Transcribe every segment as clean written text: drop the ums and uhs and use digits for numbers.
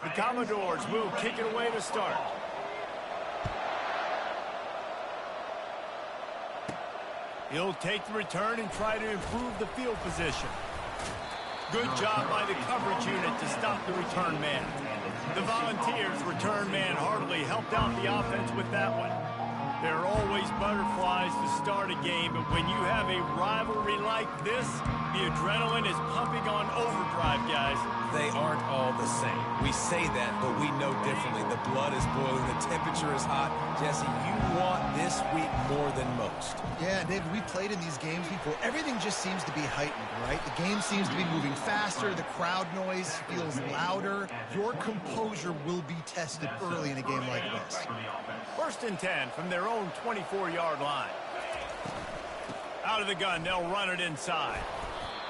The Commodores will kick it away to start. He'll take the return and try to improve the field position. Good job by the coverage unit to stop the return man. The Volunteers' return man hardly helped out the offense with that one. There are always butterflies to start a game, but when you have a rivalry like this, the adrenaline is pumping on overdrive, guys. They aren't all the same. We say that, but we know differently. The blood is boiling, the temperature is hot. Jesse, you want this week more than most. Yeah, David, we played in these games before. Everything just seems to be heightened, right? The game seems to be moving faster. The crowd noise feels louder. Your composure will be tested early in a game like this. 1st and 10 from their own 24-yard line. Out of the gun, they'll run it inside.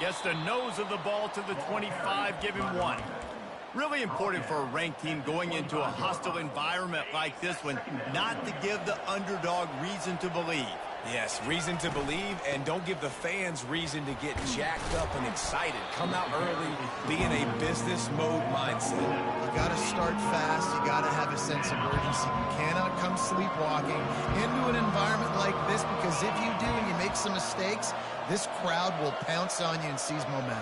Gets the nose of the ball to the 25, give him 1. Really important for a ranked team going into a hostile environment like this one, not to give the underdog reason to believe. Yes, reason to believe, and don't give the fans reason to get jacked up and excited. Come out early, be in a business mode mindset. You got to start fast. You got to have a sense of urgency. You cannot come sleepwalking into an environment like this, because if you do and you make some mistakes, this crowd will pounce on you and seize momentum.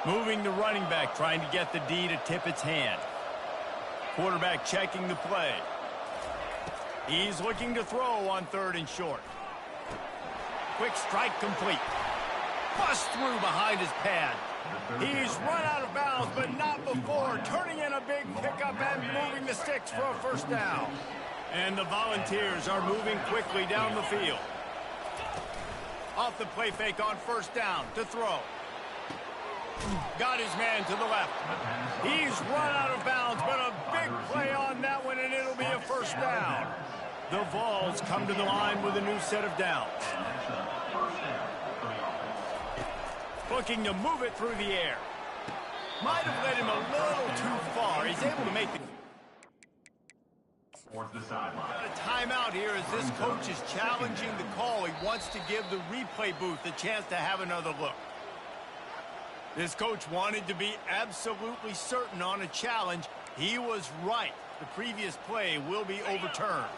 Moving the running back, trying to get the D to tip its hand. Quarterback checking the play. He's looking to throw on 3rd and short. Quick strike complete. Bust through behind his pad. He's run out of bounds, but not before turning in a big pickup and moving the sticks for a 1st down. And the Volunteers are moving quickly down the field. Off the play fake on 1st down to throw. Got his man to the left. He's run out of bounds, but a big play on that one, and it'll be a 1st down. The Vols come to the line with a new set of downs. Looking to move it through the air. Might have led him a little too far. He's able to make the... A timeout here as this coach is challenging the call. He wants to give the replay booth a chance to have another look. This coach wanted to be absolutely certain on a challenge. He was right. The previous play will be overturned.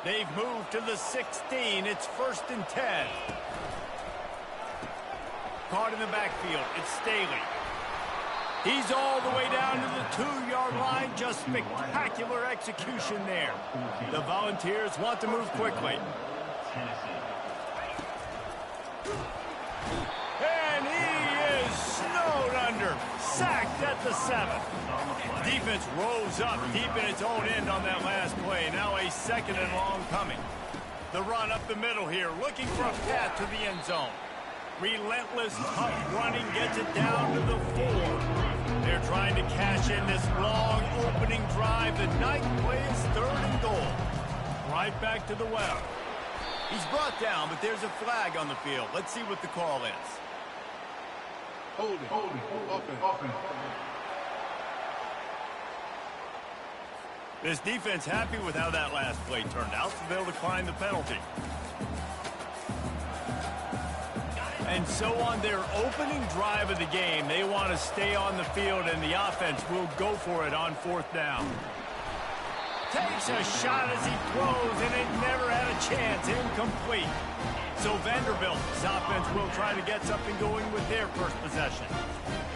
They've moved to the 16. It's 1st and 10. Caught in the backfield. It's Staley. He's all the way down to the 2-yard line. Just spectacular execution there. The Volunteers want to move quickly. And he is snowed under. Sacked at the 7. Defense rose up deep in its own end on that last play. Now a 2nd and long coming. The run up the middle here, looking for a path to the end zone. Relentless, tough running gets it down to the 4. They're trying to cash in this long opening drive. The 9th play is 3rd and goal. Right back to the well. He's brought down, but there's a flag on the field. Let's see what the call is. Holding, offense. This defense happy with how that last play turned out, so they'll decline the penalty. And so on their opening drive of the game, they want to stay on the field, and the offense will go for it on 4th down. Takes a shot as he throws, and it never had a chance. Incomplete. So Vanderbilt's offense will try to get something going with their first possession.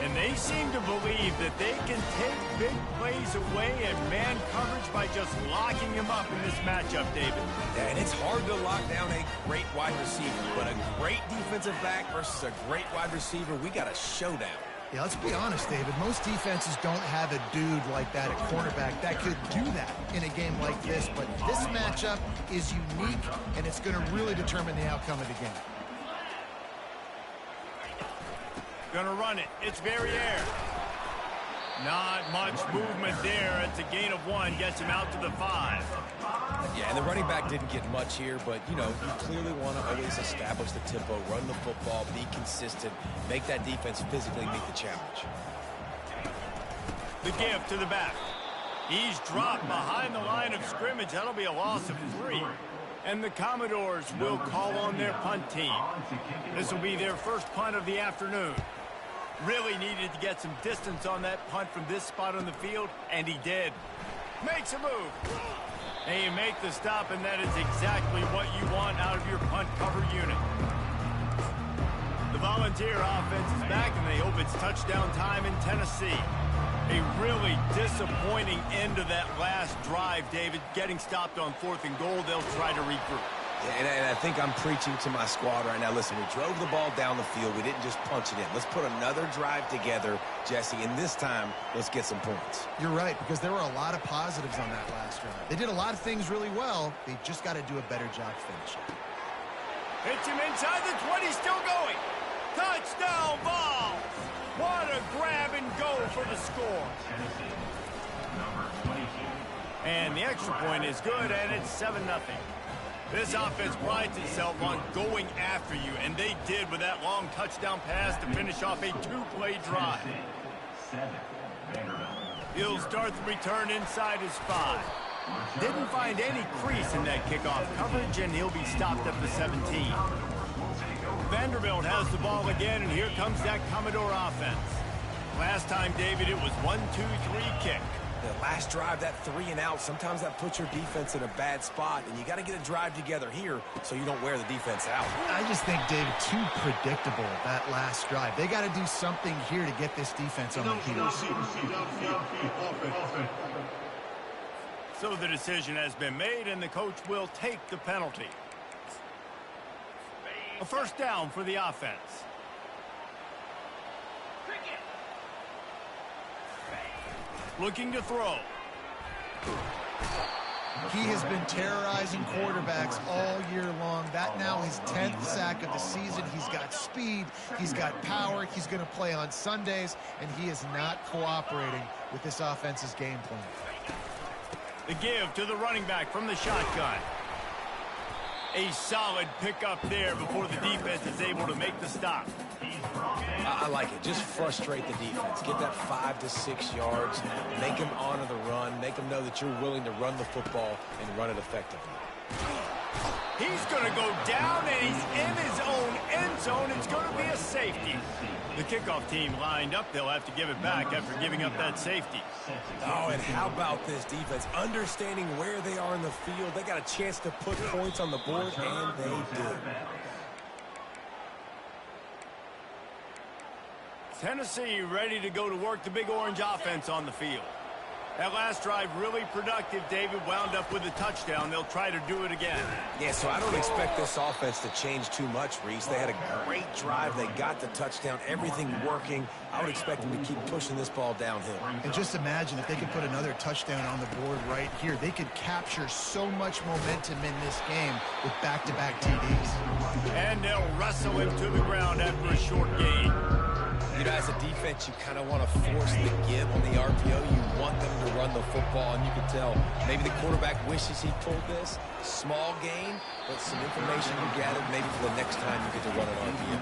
And they seem to believe that they can take big plays away and man coverage by just locking him up in this matchup, David. Yeah, and it's hard to lock down a great wide receiver, but a great defensive back versus a great wide receiver, we got a showdown. Yeah, let's be honest, David. Most defenses don't have a dude like that at cornerback that could do that in a game like this, but this matchup is unique, and it's going to really determine the outcome of the game. Gonna run it. It's Verrier. Not much movement there. It's a gain of 1. Gets him out to the 5. Yeah, and the running back didn't get much here, but, you know, you clearly want to always establish the tempo, run the football, be consistent, make that defense physically meet the challenge. The give to the back. He's dropped behind the line of scrimmage. That'll be a loss of 3. And the Commodores will call on their punt team. This will be their first punt of the afternoon. Really needed to get some distance on that punt from this spot on the field, and he did. Makes a move. And you make the stop, and that is exactly what you want out of your punt cover unit. The Volunteer offense is back, and they hope it's touchdown time in Tennessee. A really disappointing end to that last drive, David. Getting stopped on 4th and goal, they'll try to regroup. Yeah, and I think I'm preaching to my squad right now. Listen, we drove the ball down the field. We didn't just punch it in. Let's put another drive together, Jesse, and this time, let's get some points. You're right, because there were a lot of positives on that last drive. They did a lot of things really well. They just got to do a better job finishing. Hits him inside the 20, still going. Touchdown ball! What a grab and go for the score. And the extra point is good, and it's 7-0. This offense prides itself on going after you, and they did with that long touchdown pass to finish off a 2-play drive. He'll start the return inside his 5. Didn't find any crease in that kickoff coverage, and he'll be stopped at the 17. Vanderbilt has the ball again, and here comes that Commodore offense. Last time, David, it was 1-2-3 kick. The last drive, that 3 and out, sometimes that puts your defense in a bad spot, and you got to get a drive together here so you don't wear the defense out. I just think, David, too predictable, that last drive. They got to do something here to get this defense on the heels. So the decision has been made, and the coach will take the penalty. A first down for the offense. Looking to throw. He has been terrorizing quarterbacks all year long. That now his 10th sack of the season. He's got speed. He's got power. He's going to play on Sundays, and he is not cooperating with this offense's game plan. The give to the running back from the shotgun. A solid pickup there before the defense is able to make the stop. I like it. Just frustrate the defense. Get that 5 to 6 yards. Make them honor the run. Make them know that you're willing to run the football and run it effectively. He's going to go down, and he's in his own end zone. It's going to be a safety. The kickoff team lined up. They'll have to give it back after giving up that safety. Oh, and how about this defense? Understanding where they are in the field. They got a chance to put points on the board, and they did. Tennessee ready to go to work the Big Orange offense on the field. That last drive really productive. David wound up with a touchdown. They'll try to do it again. Yeah, so I don't expect this offense to change too much, Reese. They had a great drive. They got the touchdown. Everything working. I would expect them to keep pushing this ball downhill. And just imagine if they could put another touchdown on the board right here. They could capture so much momentum in this game with back-to-back TDs. And they'll wrestle him to the ground after a short gain. You know, as a defense, you kind of want to force the give on the RPO. You want them to run the football, and you can tell maybe the quarterback wishes he pulled this. Small gain, but some information you gathered maybe for the next time you get to run an RPO.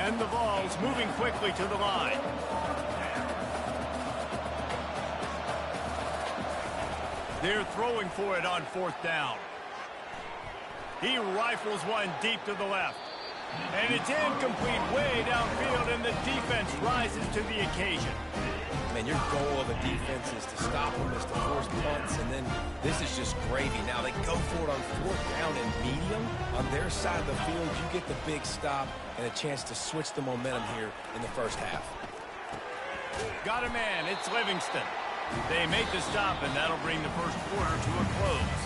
And the ball's moving quickly to the line. They're throwing for it on 4th down. He rifles one deep to the left. And it's incomplete way downfield, and the defense rises to the occasion. Man, your goal of a defense is to stop them, is to force punts, and then this is just gravy. Now they go for it on 4th down and medium. On their side of the field, you get the big stop and a chance to switch the momentum here in the first half. Got a man, it's Livingston. They make the stop, and that'll bring the first quarter to a close.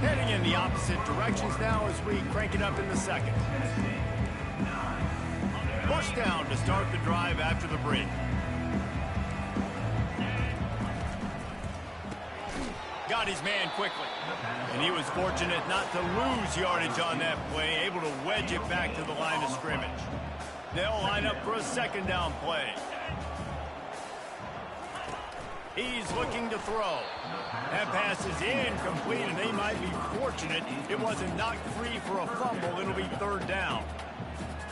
Heading in the opposite directions now as we crank it up in the second. Push down to start the drive after the break. Got his man quickly. And he was fortunate not to lose yardage on that play, able to wedge it back to the line of scrimmage. They'll line up for a 2nd down play. He's looking to throw. That pass is incomplete, and they might be fortunate it wasn't knocked free for a fumble. It'll be 3rd down.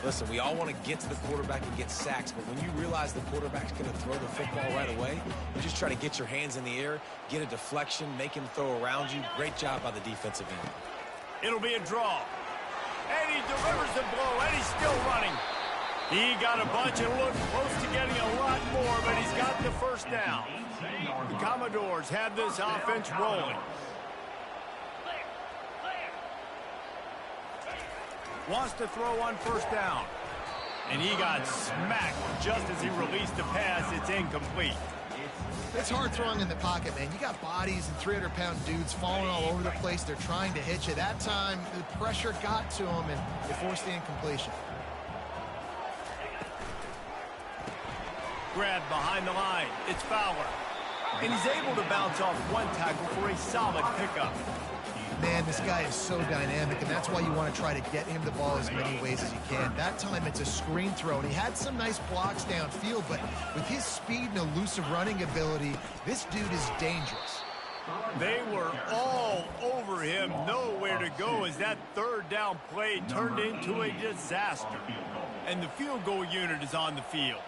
Listen, we all want to get to the quarterback and get sacks, but when you realize the quarterback's going to throw the football right away, you just try to get your hands in the air, get a deflection, make him throw around you. Great job by the defensive end. It'll be a draw. And he delivers the blow, and he's still running. He got a bunch and looked close to getting a lot more, but he's got the first down. The Commodores have this offense rolling. Wants to throw on first down. And he got smacked just as he released the pass. It's incomplete. It's hard throwing in the pocket, man. You got bodies and 300-pound dudes falling all over the place. They're trying to hit you. That time, the pressure got to him, and it forced the incompletion. Grabbed behind the line. It's Fowler. And he's able to bounce off one tackle for a solid pickup. Man, this guy is so dynamic, and that's why you want to try to get him the ball as many ways as you can. That time, it's a screen throw, and he had some nice blocks downfield, but with his speed and elusive running ability, this dude is dangerous. They were all over him, nowhere to go, as that third down play turned into a disaster. And the field goal unit is on the field.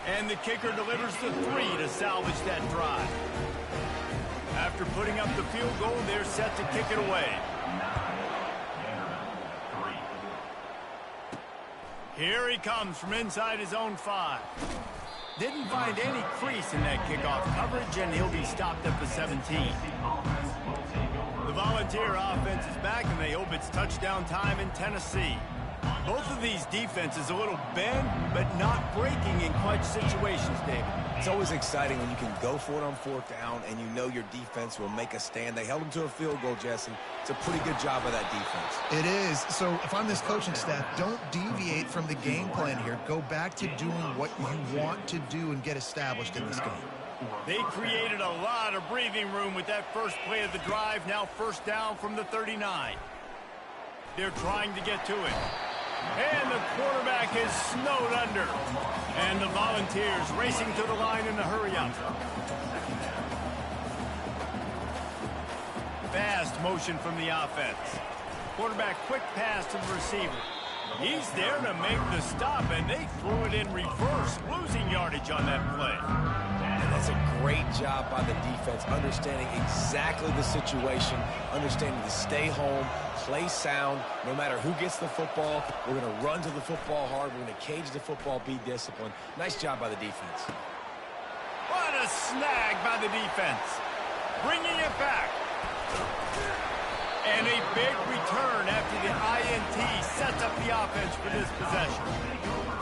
And the kicker delivers the 3 to salvage that drive. After putting up the field goal, they're set to kick it away. Here he comes from inside his own 5. Didn't find any crease in that kickoff coverage, and he'll be stopped at the 17. The Volunteer offense is back, and they hope it's touchdown time in Tennessee. Both of these defenses a little bend, but not breaking in clutch situations, David. It's always exciting when you can go for it on fourth down and you know your defense will make a stand. They held them to a field goal, Jesse. It's a pretty good job by that defense. It is. So if I'm this coaching staff, don't deviate from the game plan here. Go back to doing what you want to do and get established in this game. They created a lot of breathing room with that first play of the drive. Now first down from the 39. They're trying to get to it. And the quarterback is snowed under. And the Volunteers racing to the line in a hurry-up. Fast motion from the offense. Quarterback quick pass to the receiver. He's there to make the stop, and they threw it in reverse, losing yardage on that play. And that's a great job by the defense, understanding exactly the situation, understanding to stay home, play sound. No matter who gets the football, we're going to run to the football hard. We're going to cage the football, be disciplined. Nice job by the defense. What a snag by the defense. Bringing it back. And a big return after the INT sets up the offense for this possession.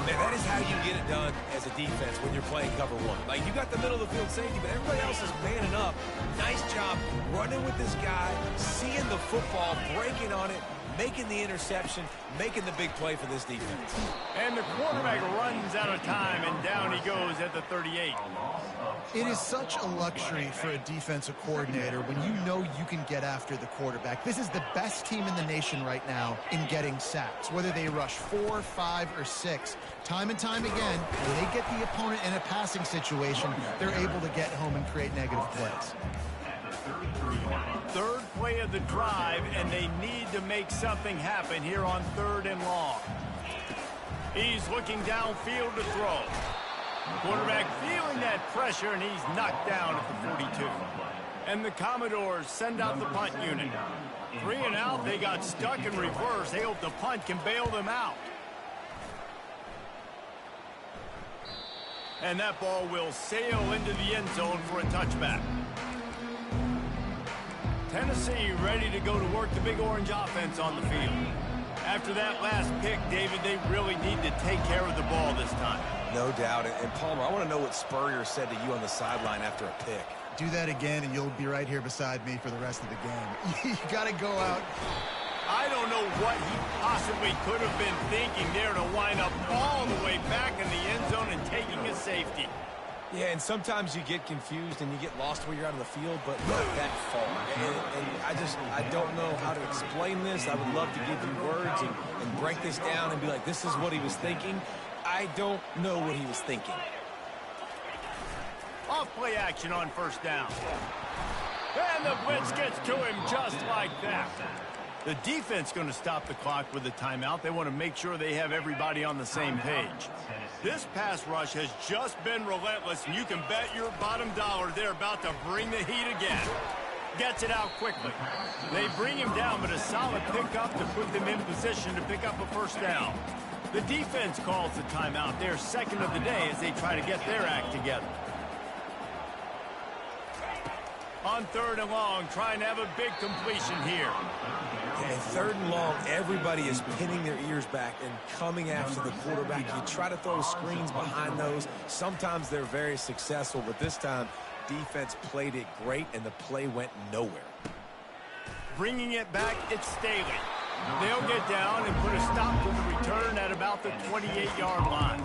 Man, that is how you get it done as a defense when you're playing cover one. Like, you got the middle of the field safety, but everybody else is manning up. Nice job running with this guy, seeing the football, breaking on it, making the interception, making the big play for this defense. And the quarterback runs out of time, and down he goes at the 38. It is such a luxury for a defensive coordinator when you know you can get after the quarterback. This is the best team in the nation right now in getting sacks, whether they rush 4, 5, or 6. Time and time again, when they get the opponent in a passing situation, they're able to get home and create negative plays. Third play of the drive, and they need to make something happen here on 3rd and long. He's looking downfield to throw. Quarterback feeling that pressure, and he's knocked down at the 42. And the Commodores send out the punt unit. 3 and out, they got stuck in reverse. They hope the punt can bail them out. And that ball will sail into the end zone for a touchback. Tennessee ready to go to work the Big Orange offense on the field. After that last pick, David, they really need to take care of the ball this time. No doubt. And Palmer, I want to know what Spurrier said to you on the sideline after a pick. Do that again, and you'll be right here beside me for the rest of the game. You got to go out. I don't know what he possibly could have been thinking there to wind up all the way back in the end zone and taking a safety. Yeah, and sometimes you get confused and you get lost where you're out of the field, but not that far. And I don't know how to explain this. I would love to give you words and break this down and be like, this is what he was thinking. I don't know what he was thinking. Off play action on first down. And the blitz gets to him just like that. The defense going to stop the clock with a timeout. They want to make sure they have everybody on the same page. This pass rush has just been relentless, and you can bet your bottom dollar they're about to bring the heat again. Gets it out quickly. They bring him down, but a solid pickup to put them in position to pick up a first down. The defense calls the timeout. Their second of the day as they try to get their act together. On 3rd and long, trying to have a big completion here. And 3rd and long, everybody is pinning their ears back and coming after the quarterback. You try to throw screens behind those. Sometimes they're very successful, but this time, defense played it great, and the play went nowhere. Bringing it back, it's Staley. They'll get down and put a stop to the return at about the 28-yard line.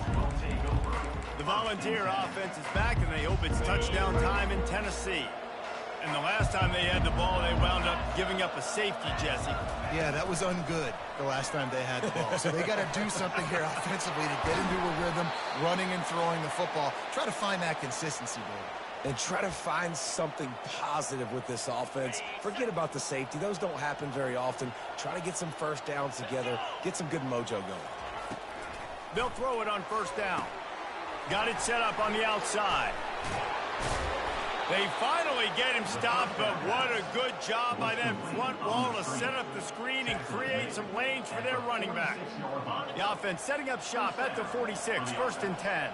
The Volunteer offense is back, and they hope it's touchdown time in Tennessee. And the last time they had the ball, they wound up giving up a safety, Jesse. Yeah, that was ungood the last time they had the ball. So they got to do something here offensively to get into a rhythm, running and throwing the football. Try to find that consistency, Dave. And try to find something positive with this offense. Forget about the safety. Those don't happen very often. Try to get some first downs together. Get some good mojo going. They'll throw it on 1st down. Got it set up on the outside. They finally get him stopped, but what a good job by that front wall to set up the screen and create some lanes for their running back. The offense setting up shop at the 46, 1st and 10.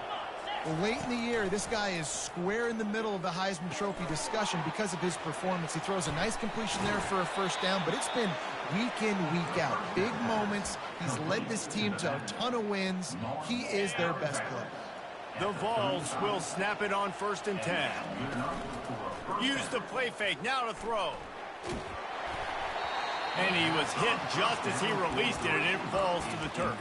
Well, late in the year, this guy is square in the middle of the Heisman Trophy discussion because of his performance. He throws a nice completion there for a first down, but it's been week in, week out. Big moments. He's led this team to a ton of wins. He is their best player. The Vols will snap it on 1st and 10. Use the play fake, now to throw. And he was hit just as he released it, and it falls to the turf.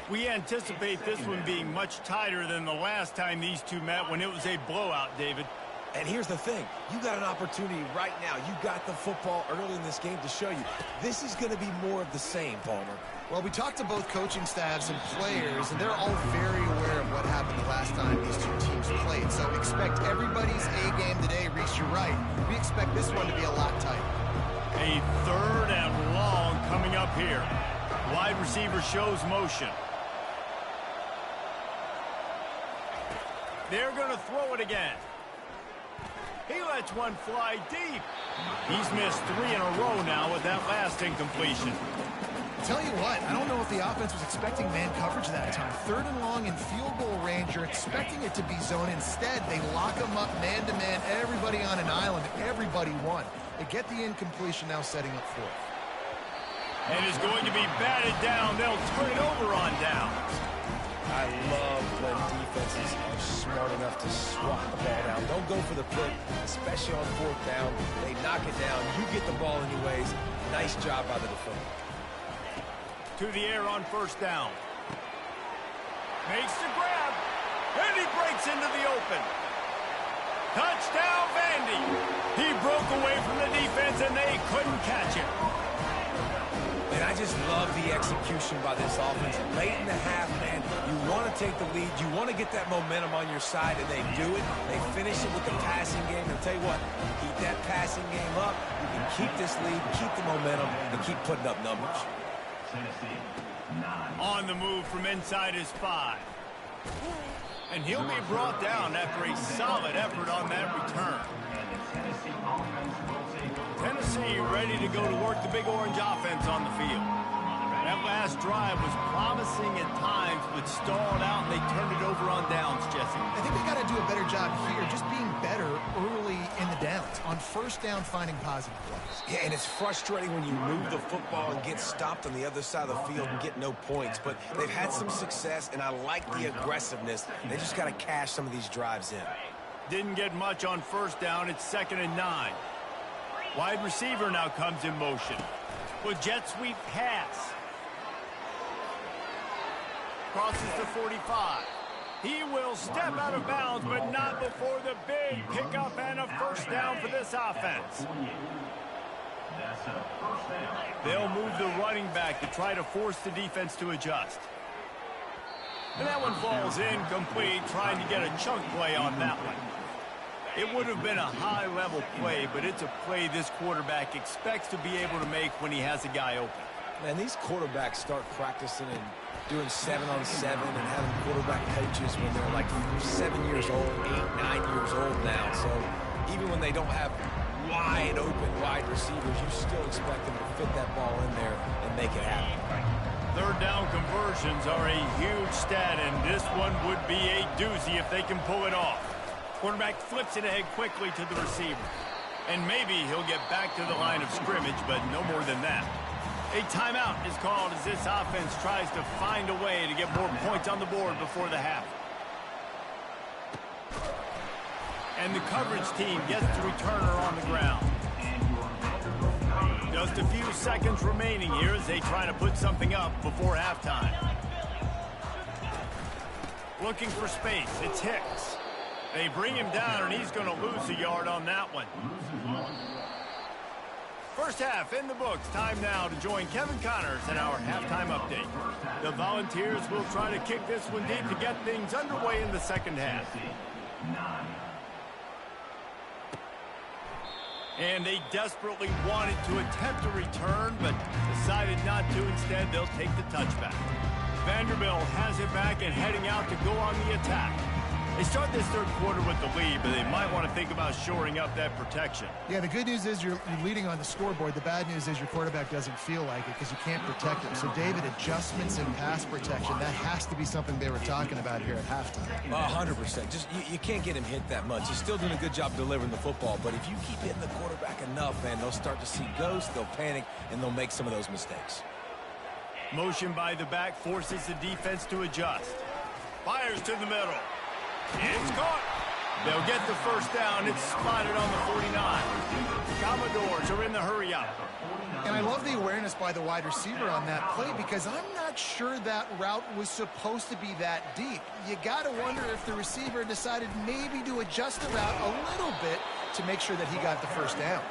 We anticipate this one being much tighter than the last time these two met when it was a blowout, David. And here's the thing. You got an opportunity right now. You got the football early in this game to show you. This is going to be more of the same, Palmer. Well, we talked to both coaching staffs and players, and they're all very aware of what happened the last time these two teams played. So expect everybody's A-game today. Reese, you're right. We expect this one to be a lot tighter. A 3rd and long coming up here. Wide receiver shows motion. They're going to throw it again. He lets one fly deep. He's missed 3 in a row now with that last incompletion. Tell you what, I don't know if the offense was expecting man coverage that time. 3rd and long in field goal range. You're expecting it to be zone. Instead, they lock them up man-to-man. Everybody on an island. Everybody won. They get the incompletion now setting up 4th. And is going to be batted down. They'll turn it over on downs. I love when defenses are smart enough to swat the ball down. Don't go for the pick, especially on 4th down. They knock it down. You get the ball anyways. Nice job by the defender. To the air on 1st down. Makes the grab. And he breaks into the open. Touchdown, Vandy. He broke away from the defense, and they couldn't catch him. And I just love the execution by this offense. Late in the half, man, you want to take the lead. You want to get that momentum on your side, and they do it. They finish it with the passing game. And I'll tell you what, keep that passing game up. You can keep this lead, keep the momentum, and keep putting up numbers. On the move from inside his 5. And he'll be brought down after a solid effort on that return. Tennessee ready to go to work the Big Orange offense on the field. That last drive was promising at times, but stalled out, and they turned it over on downs, Jesse. I think they got to do a better job here, just being better early in the downs. On 1st down, finding positive plays. Yeah, and it's frustrating when you move the football and get stopped on the other side of the field and get no points. But they've had some success, and I like the aggressiveness. They just got to cash some of these drives in. Didn't get much on 1st down. It's 2nd and 9. Wide receiver now comes in motion. With jet sweep pass. Crosses the 45. He will step out of bounds, but not before the big pickup and a 1st down for this offense. They'll move the running back to try to force the defense to adjust. And that one falls incomplete, trying to get a chunk play on that one. It would have been a high-level play, but it's a play this quarterback expects to be able to make when he has a guy open. Man, these quarterbacks start practicing and doing 7-on-7 and having quarterback coaches when they're like 7 years old, 8, 9 years old now. So even when they don't have wide open wide receivers, you still expect them to fit that ball in there and make it happen. Third down conversions are a huge stat, and this one would be a doozy if they can pull it off. Quarterback flips it ahead quickly to the receiver. And maybe he'll get back to the line of scrimmage, but no more than that. A timeout is called as this offense tries to find a way to get more points on the board before the half. And the coverage team gets the returner on the ground. Just a few seconds remaining here as they try to put something up before halftime. Looking for space, it's Hicks. They bring him down, and he's going to lose a yard on that one. First half in the books. Time now to join Kevin Connors in our halftime update. The Volunteers will try to kick this one deep to get things underway in the second half. And they desperately wanted to attempt a return, but decided not to. Instead, they'll take the touchback. Vanderbilt has it back and heading out to go on the attack. They start this third quarter with the lead, but they might want to think about shoring up that protection. Yeah, the good news is you're leading on the scoreboard. The bad news is your quarterback doesn't feel like it because you can't protect him. So, David, adjustments in pass protection, that has to be something they were talking about here at halftime. 100%. Just you can't get him hit that much. He's still doing a good job delivering the football, but if you keep hitting the quarterback enough, man, they'll start to see ghosts, they'll panic, and they'll make some of those mistakes. Motion by the back forces the defense to adjust. Fires to the middle. It's caught. They'll get the first down. It's spotted on the 49. The Commodores are in the hurry-up. And I love the awareness by the wide receiver on that play because I'm not sure that route was supposed to be that deep. You got to wonder if the receiver decided maybe to adjust the route a little bit to make sure that he got the first down.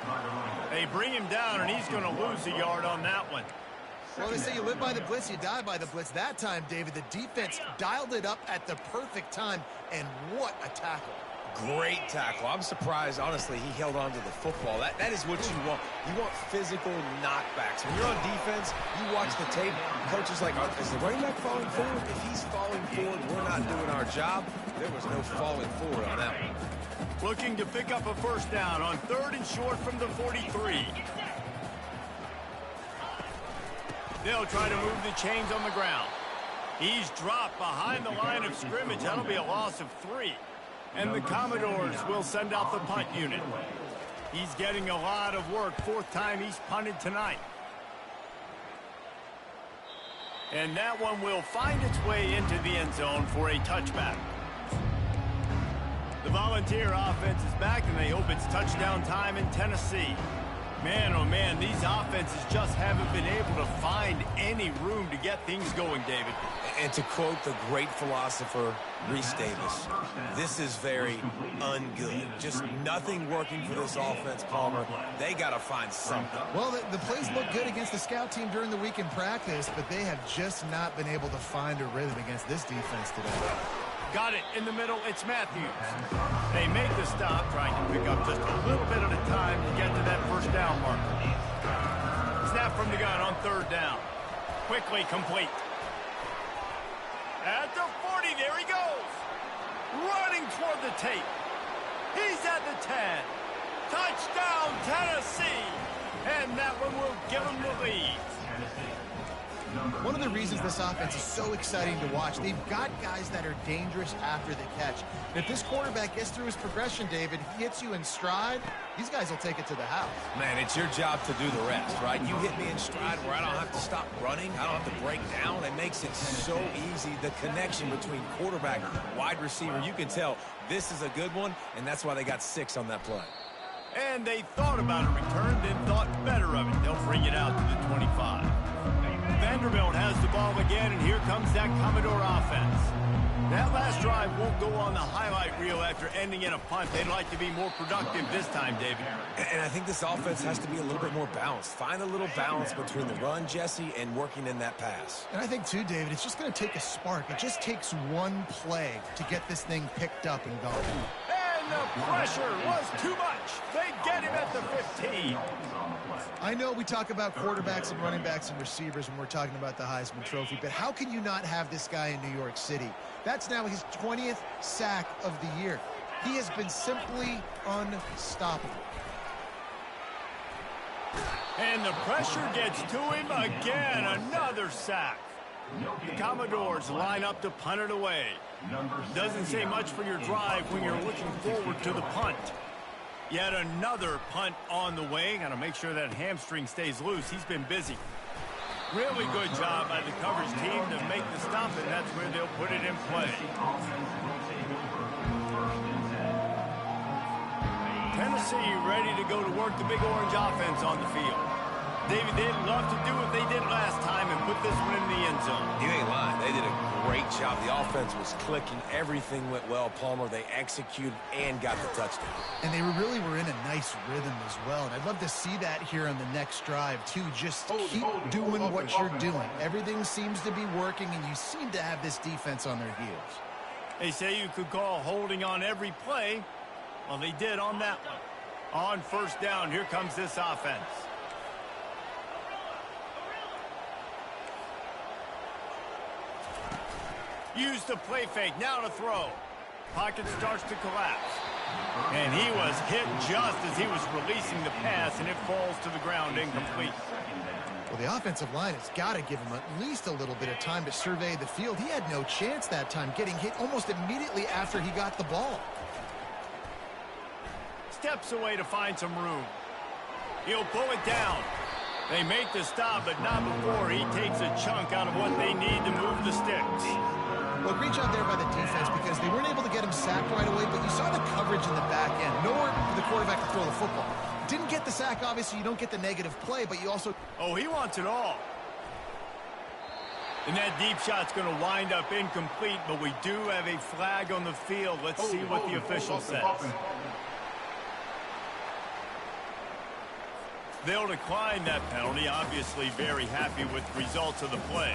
They bring him down, and he's going to lose a yard on that one. Well, they say you live by the blitz, you die by the blitz. That time, David, the defense dialed it up at the perfect time, and what a tackle. Great tackle. I'm surprised, honestly, he held on to the football. That is what you want. You want physical knockbacks. When you're on defense, you watch the tape, coach is like, is the running back falling forward? If he's falling forward, we're not doing our job. There was no falling forward on that one. Looking to pick up a first down on 3rd and short from the 43. They'll try to move the chains on the ground. He's dropped behind the line of scrimmage. That'll be a loss of 3. And the Commodores will send out the punt unit. He's getting a lot of work. 4th time he's punted tonight. And that one will find its way into the end zone for a touchback. The Volunteer offense is back, and they hope it's touchdown time in Tennessee. Man, oh man, these offenses just haven't been able to find any room to get things going, David. And to quote the great philosopher, Reese Davis, this is very ungood. Just nothing working for this offense, Palmer. They got to find something. Well, the plays look good against the scout team during the week in practice, but they have just not been able to find a rhythm against this defense today. Got it in the middle. It's Matthews. They make the stop, trying to pick up just a little bit at a time to get to that first down marker. Snap from the gun on 3rd down. Quickly complete. At the 40, there he goes. Running toward the tape. He's at the 10. Touchdown, Tennessee. And that one will give him the lead. One of the reasons this offense is so exciting to watch, they've got guys that are dangerous after the catch. And if this quarterback gets through his progression, David, he hits you in stride, these guys will take it to the house. Man, it's your job to do the rest, right? You hit me in stride where I don't have to stop running. I don't have to break down. It makes it so easy. The connection between quarterback and wide receiver, you can tell this is a good one, and that's why they got 6 on that play. And they thought about a return, then thought better of it. They'll bring it out to the 25. Vanderbilt has the ball again, and here comes that Commodore offense. That last drive won't go on the highlight reel after ending in a punt. They'd like to be more productive this time, David. And I think this offense has to be a little bit more balanced. Find a little balance between the run, Jesse, and working in that pass. And I think, too, David, it's just going to take a spark. It just takes one play to get this thing picked up and going. And the pressure was too much. They get him at the 15. I know we talk about quarterbacks and running backs and receivers when we're talking about the Heisman Trophy, but how can you not have this guy in New York City? That's now his 20th sack of the year. He has been simply unstoppable. And the pressure gets to him again. Another sack. The Commodores line up to punt it away. Doesn't say much for your drive when you're looking forward to the punt. Yet another punt on the way. Got to make sure that hamstring stays loose. He's been busy. Really good job by the coverage team to make the stop, and that's where they'll put it in play. Tennessee ready to go to work the Big Orange offense on the field. David, they'd love to do what they did last time and put this one in the end zone. You ain't lying. They did a great job. The offense was clicking. Everything went well, Palmer. They executed and got the touchdown. And they really were in a nice rhythm as well. And I'd love to see that here on the next drive, too. Just keep doing what you're doing. Everything seems to be working, and you seem to have this defense on their heels. They say you could call holding on every play. Well, they did on that one. On first down, here comes this offense. Used the play fake, now to throw. Pocket starts to collapse. And he was hit just as he was releasing the pass, and it falls to the ground incomplete. Well, the offensive line has got to give him at least a little bit of time to survey the field. He had no chance that time, getting hit almost immediately after he got the ball. Steps away to find some room. He'll pull it down. They make the stop, but not before he takes a chunk out of what they need to move the sticks. Well, great job there by the defense because they weren't able to get him sacked right away, but you saw the coverage in the back end. Nowhere for the quarterback to throw the football. Didn't get the sack, obviously. You don't get the negative play, but you also... Oh, he wants it all. And that deep shot's going to wind up incomplete, but we do have a flag on the field. Let's see what the official says. They'll decline that penalty, obviously very happy with the results of the play.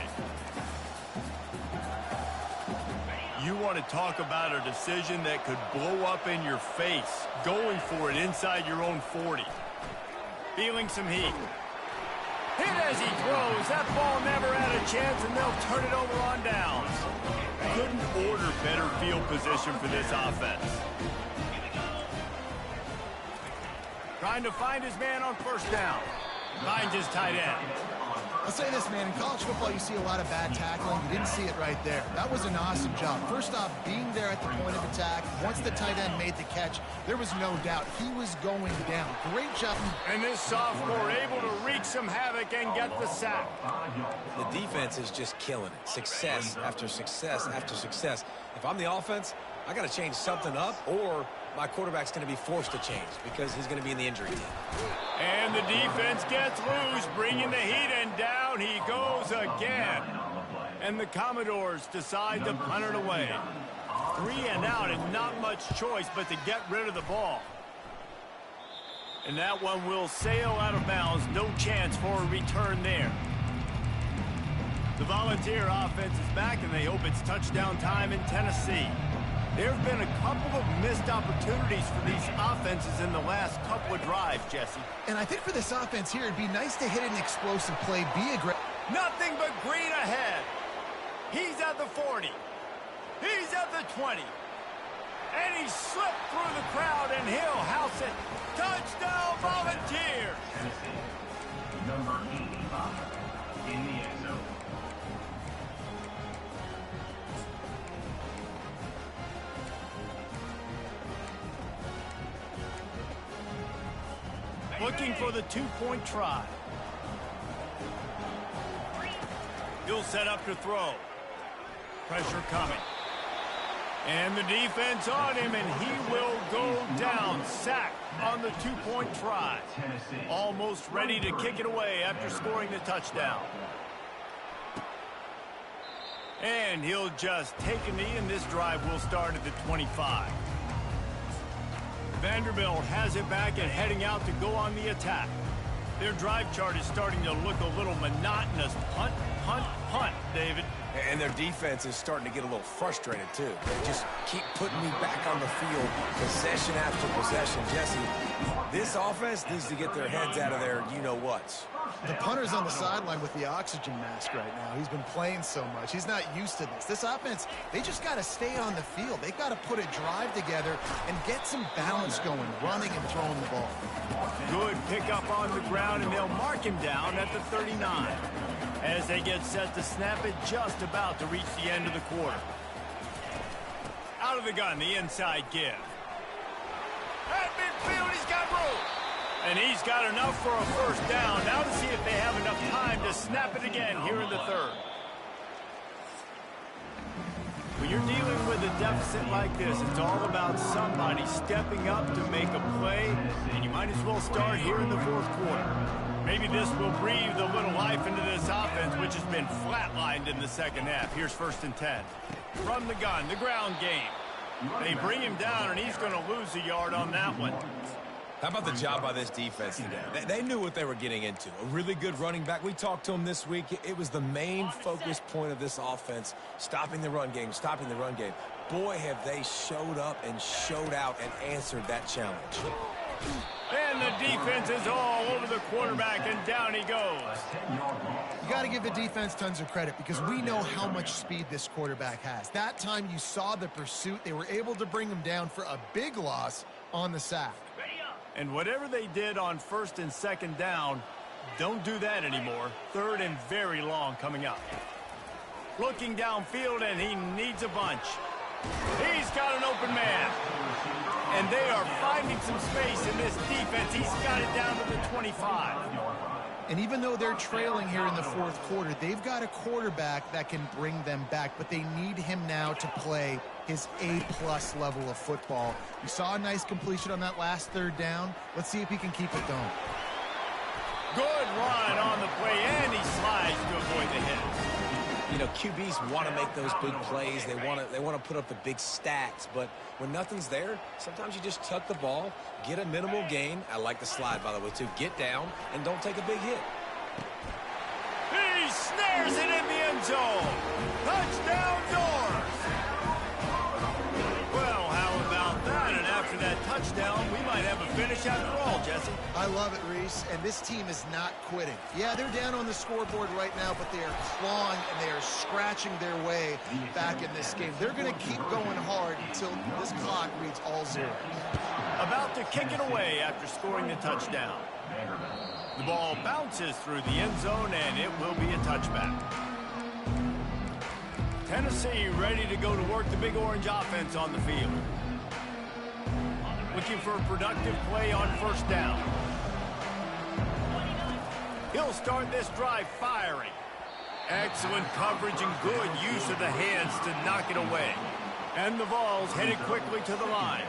You want to talk about a decision that could blow up in your face, going for it inside your own 40. Feeling some heat. Hit as he throws. That ball never had a chance, and they'll turn it over on downs. Couldn't order better field position for this offense. Trying to find his man on first down. Finds his tight end. I'll say this, man. In college football, you see a lot of bad tackling. You didn't see it right there. That was an awesome job. First off, being there at the point of attack. Once the tight end made the catch, there was no doubt he was going down. Great job. And this sophomore able to wreak some havoc and get the sack. The defense is just killing it. Success after success after success. If I'm the offense, I got to change something up, or my quarterback's going to be forced to change because he's going to be in the injury team. And the defense gets loose, bringing the heat, and down he goes again. And the Commodores decide to punt it away. 3 and out, and not much choice but to get rid of the ball. And that one will sail out of bounds. No chance for a return there. The Volunteer offense is back, and they hope it's touchdown time in Tennessee. There have been a couple of missed opportunities for these offenses in the last couple of drives, Jesse. And I think for this offense here, it'd be nice to hit an explosive play, be aggressive. Nothing but green ahead. He's at the 40. He's at the 20. And he slipped through the crowd, and he'll house it. Touchdown, Volunteers! Number 85 in the end zone. Looking for the two-point try. He'll set up to throw. Pressure coming. And the defense on him, and he will go down. Sack on the two-point try. Almost ready to kick it away after scoring the touchdown. And he'll just take a knee, and this drive will start at the 25. Vanderbilt has it back and heading out to go on the attack. Their drive chart is starting to look a little monotonous. Punt, punt, punt, David. And their defense is starting to get a little frustrated, too. They just keep putting me back on the field, possession after possession. Jesse, this offense needs to get their heads out of their you-know-whats. The punter's on the sideline with the oxygen mask right now. He's been playing so much. He's not used to this. This offense, they just got to stay on the field. They've got to put a drive together and get some balance going, running and throwing the ball. Good pickup on the ground, and they'll mark him down at the 39. As they get set to snap it, just about to reach the end of the quarter. Out of the gun, the inside give. At midfield, he's got room. And he's got enough for a first down. Now to see if they have enough time to snap it again here in the third. When you're dealing with a deficit like this, it's all about somebody stepping up to make a play, and you might as well start here in the fourth quarter. Maybe this will breathe a little life into this offense, which has been flatlined in the second half. Here's 1st and 10. From the gun, the ground game. They bring him down, and he's going to lose a yard on that one. How about the job by this defense today? They knew what they were getting into. A really good running back. We talked to him this week. It was the main focus point of this offense, stopping the run game, stopping the run game. Boy, have they showed up and showed out and answered that challenge. And the defense is all over the quarterback, and down he goes. You got to give the defense tons of credit because we know how much speed this quarterback has. That time you saw the pursuit. They were able to bring him down for a big loss on the sack. And whatever they did on 1st and 2nd down, don't do that anymore. 3rd and very long coming up. Looking downfield, and he needs a bunch. He's got an open man. And they are finding some space in this defense. He's got it down to the 25. And even though they're trailing here in the fourth quarter, they've got a quarterback that can bring them back, but they need him now to play his A-plus level of football. You saw a nice completion on that last 3rd down. Let's see if he can keep it going. Good run on the play, and he slides to avoid the hit. You know, QBs want to make those big plays. They want to put up the big stats, but when nothing's there, sometimes you just tuck the ball, get a minimal gain. I like the slide, by the way, too. Get down and don't take a big hit. He snares it in the end zone. Touchdown, Doors. Well, how about that? And after that touchdown, we might have a finish after all, Jesse. I love it, Reese, and this team is not quitting. Yeah, they're down on the scoreboard right now, but they are clawing and they are scratching their way back in this game. They're going to keep going hard until this clock reads all zeros. About to kick it away after scoring the touchdown. The ball bounces through the end zone, and it will be a touchback. Tennessee ready to go to work the Big Orange offense on the field. Looking for a productive play on 1st down. He'll start this drive firing. Excellent coverage and good use of the hands to knock it away. And the Vols headed quickly to the line.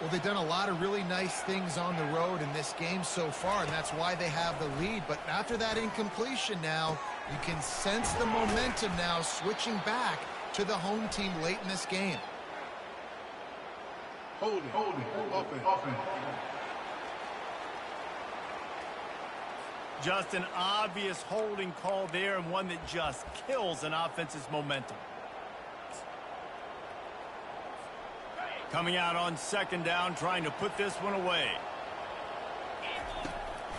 Well, they've done a lot of really nice things on the road in this game so far, and that's why they have the lead. But after that incompletion now, you can sense the momentum now switching back to the home team late in this game. Hold it, offense. Just an obvious holding call there, and one that just kills an offense's momentum. Coming out on 2nd down, trying to put this one away.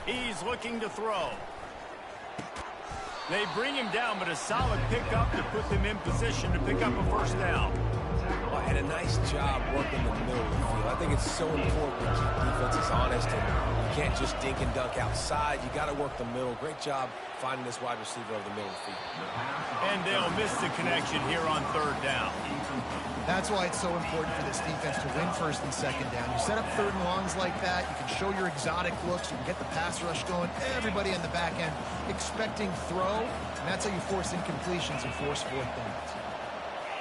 He's looking to throw. They bring him down, but a solid pickup to put them in position to pick up a 1st down. And a nice job working the middle of the field. I think it's so important to keep defenses honest, and you can't just dink and dunk outside. You got to work the middle. Great job finding this wide receiver over the middle of the field. And they'll miss the connection here on 3rd down. That's why it's so important for this defense to win 1st and 2nd down. You set up 3rd and longs like that, you can show your exotic looks, you can get the pass rush going, everybody in the back end expecting throw, and that's how you force incompletions and force 4th downs.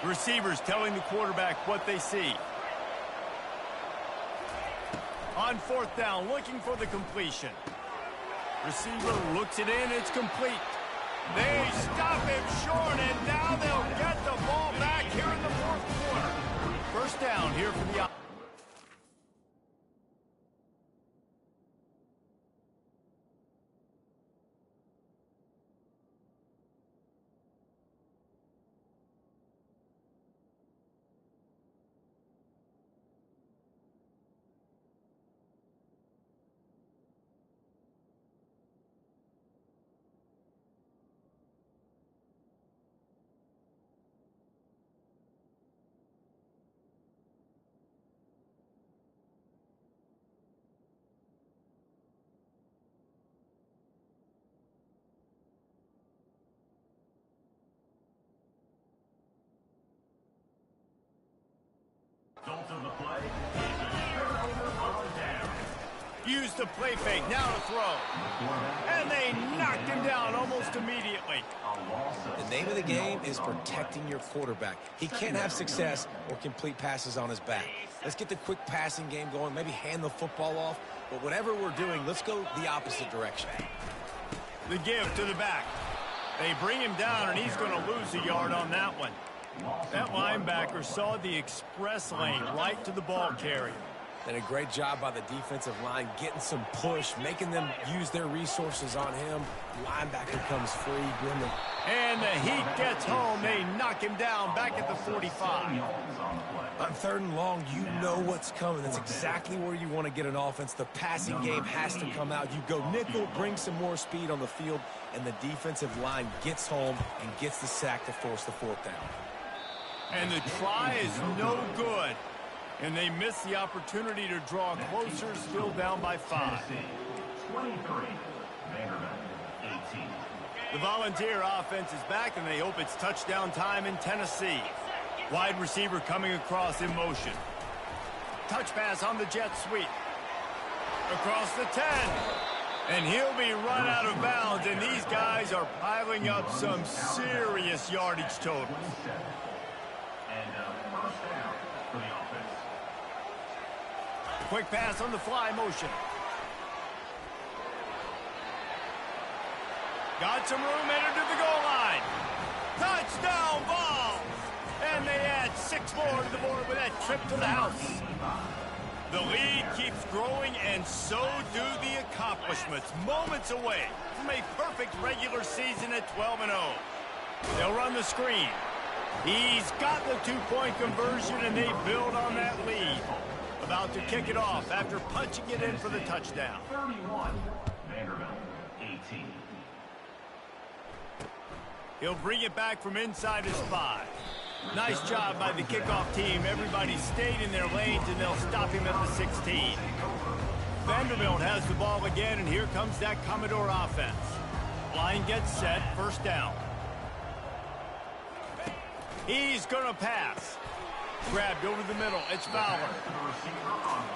Receivers telling the quarterback what they see. On 4th down, looking for the completion. Receiver looks it in, it's complete. They stop him short, and now they'll get the ball back here in the 4th quarter. 1st down here for the... Use the play fake, now to throw. And they knocked him down almost immediately. The name of the game is protecting your quarterback. He can't have success or complete passes on his back. Let's get the quick passing game going, maybe hand the football off. But whatever we're doing, let's go the opposite direction. The give to the back. They bring him down, and he's going to lose a yard on that one. That linebacker saw the express lane right to the ball carrier. And a great job by the defensive line getting some push, making them use their resources on him. Linebacker comes free. And the heat gets home. They knock him down back at the 45. On 3rd and long, you know what's coming. That's exactly where you want to get an offense. The passing game has to come out. You go nickel, bring some more speed on the field, and the defensive line gets home and gets the sack to force the 4th down. And the try is no good. And they miss the opportunity to draw closer, still down by 5. 23, Vanderbilt, 18. The Volunteer offense is back, and they hope it's touchdown time in Tennessee. Wide receiver coming across in motion. Touch pass on the jet sweep. Across the 10. And he'll be run out of bounds, and these guys are piling up some serious yardage totals. And first down for the offense. Quick pass on the fly motion. Got some room, entered to the goal line. Touchdown ball! And they add 6 more to the board with that trip to the house. The lead keeps growing, and so do the accomplishments. Moments away from a perfect regular season at 12-0. They'll run the screen. He's got the 2-point conversion, and they build on that lead. About to kick it off after punching it in for the touchdown. 31, Vanderbilt, 18. He'll bring it back from inside his 5. Nice job by the kickoff team. Everybody stayed in their lanes, and they'll stop him at the 16. Vanderbilt has the ball again, and here comes that Commodore offense. Line gets set, 1st down. He's going to pass. Grabbed over the middle. It's Fowler.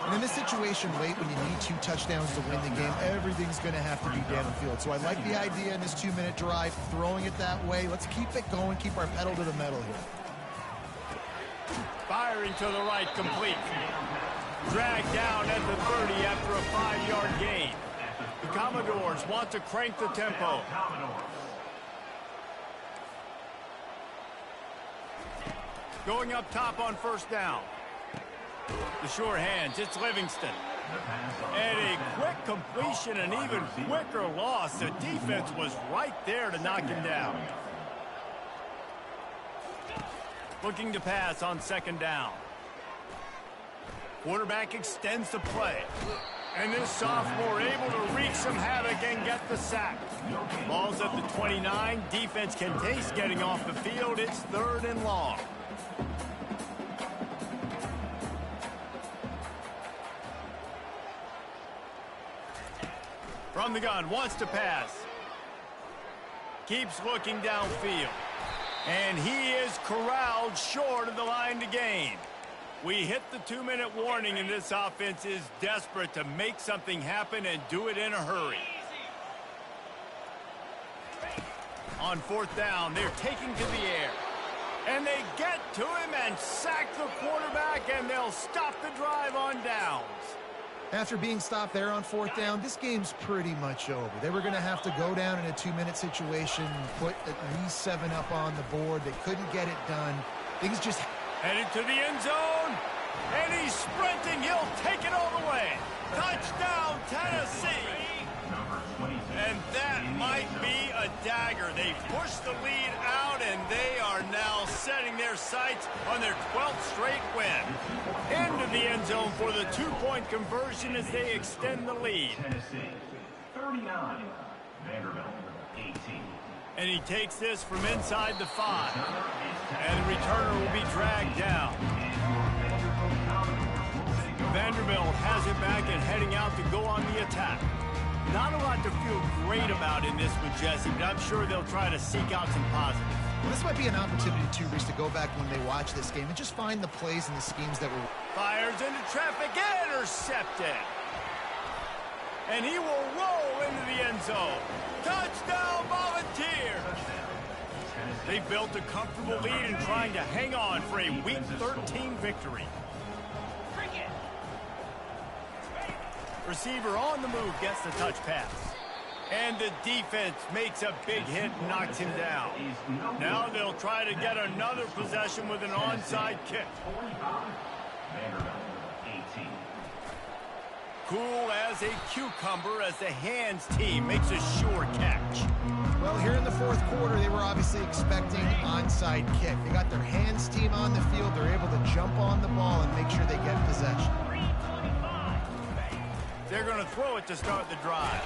And in this situation late when you need 2 touchdowns to win the game, everything's going to have to be downfield. So I like the idea in this 2-minute drive, throwing it that way. Let's keep it going, keep our pedal to the metal here. Firing to the right, complete. Dragged down at the 30 after a 5-yard gain. The Commodores want to crank the tempo. Going up top on 1st down. The sure hands, it's Livingston. And a quick completion, an even quicker loss. The defense was right there to knock him down. Looking to pass on 2nd down. Quarterback extends the play. And this sophomore able to wreak some havoc and get the sack. Ball's at the 29. Defense can taste getting off the field. It's 3rd and long. From the gun, wants to pass. Keeps looking downfield. And he is corralled short of the line to gain. We hit the 2-minute warning, and this offense is desperate to make something happen and do it in a hurry. On 4th down, they're taking to the air. And they get to him and sack the quarterback, and they'll stop the drive on downs. After being stopped there on 4th down, this game's pretty much over. They were going to have to go down in a 2-minute situation, put at least 7 up on the board. They couldn't get it done. Things just... Headed to the end zone, and he's sprinting. He'll take it all the way. Touchdown, Tennessee. And that might be a dagger. They push the lead out, and they are now setting their sights on their 12th straight win. Into the end zone for the 2-point conversion as they extend the lead. Tennessee, 39, Vanderbilt, 18. And he takes this from inside the 5. And the returner will be dragged down. Vanderbilt has it back and heading out to go on the attack. Not a lot to feel great about in this one, Jesse, but I'm sure they'll try to seek out some positives. Well, this might be an opportunity, too, Reese, to go back when they watch this game and just find the plays and the schemes that were... Fires into traffic, intercepted. And he will roll into the end zone. Touchdown, Volunteers! They built a comfortable lead and trying to hang on for a Week 13 victory. Receiver on the move gets the touch pass. And the defense makes a big hit and knocks him down. Now they'll try to get another possession with an onside kick. Vanderbilt, 18. Cool as a cucumber as the hands team makes a sure catch. Well, here in the fourth quarter, they were obviously expecting onside kick. They got their hands team on the field. They're able to jump on the ball and make sure they get possession. They're going to throw it to start the drive.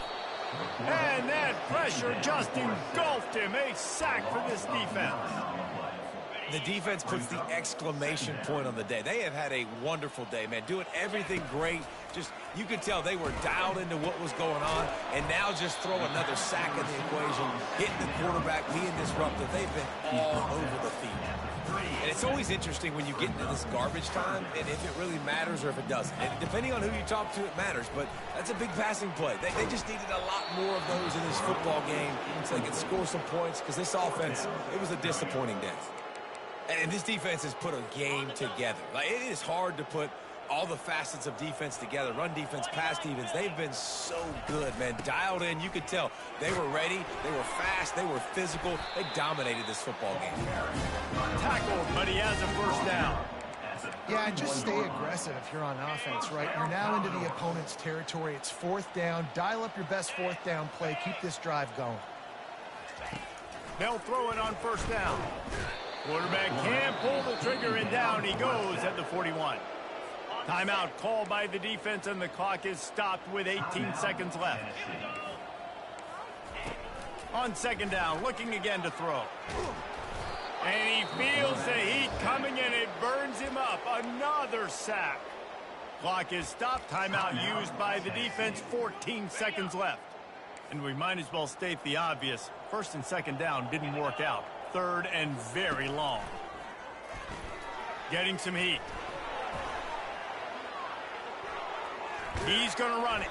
And that pressure just engulfed him. A sack for this defense. The defense puts the exclamation point on the day. They have had a wonderful day, man. Doing everything great. Just, you could tell they were dialed into what was going on. And now just throw another sack in the equation. Hitting the quarterback, being disruptive. They've been all over the field. And it's always interesting when you get into this garbage time and if it really matters or if it doesn't. And depending on who you talk to, it matters. But that's a big passing play. They just needed a lot more of those in this football game so they could score some points because this offense, it was a disappointing day. And this defense has put a game together. Like, it is hard to put all the facets of defense together. Run defense, pass defense. They've been so good, man. Dialed in. You could tell they were ready. They were fast. They were physical. They dominated this football game. Tackled, but he has a first down. Yeah, and just stay aggressive if you're on offense, right? You're now into the opponent's territory. It's fourth down. Dial up your best fourth down play. Keep this drive going. They'll throw it on first down. Quarterback can't pull the trigger, and down he goes at the 41. Timeout called by the defense, and the clock is stopped with 18 seconds left. On second down, looking again to throw. And he feels the heat coming, and it burns him up. Another sack. Clock is stopped. Timeout used by the defense. 14 seconds left. And we might as well state the obvious. First and second down didn't work out. Third and very long. Getting some heat. He's going to run it.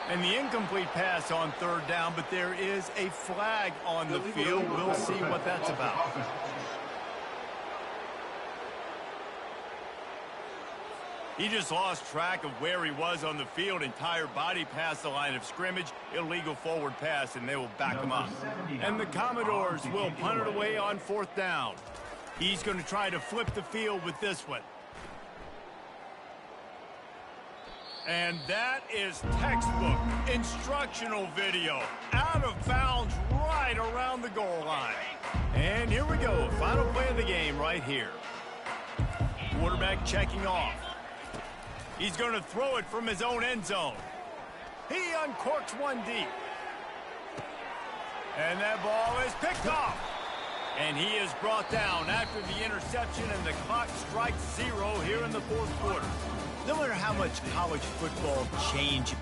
And the incomplete pass on third down, but there is a flag on the field. We'll see what that's about. He just lost track of where he was on the field. Entire body past the line of scrimmage. Illegal forward pass, and they will back him up. And the Commodores will punt it away on fourth down. He's going to try to flip the field with this one. And that is textbook instructional video. Out of bounds right around the goal line. And here we go. Final play of the game right here. Quarterback checking off. He's going to throw it from his own end zone. He uncorks one deep. And that ball is picked off. And he is brought down after the interception, and the clock strikes 0 here in the fourth quarter. No matter how much college football changes.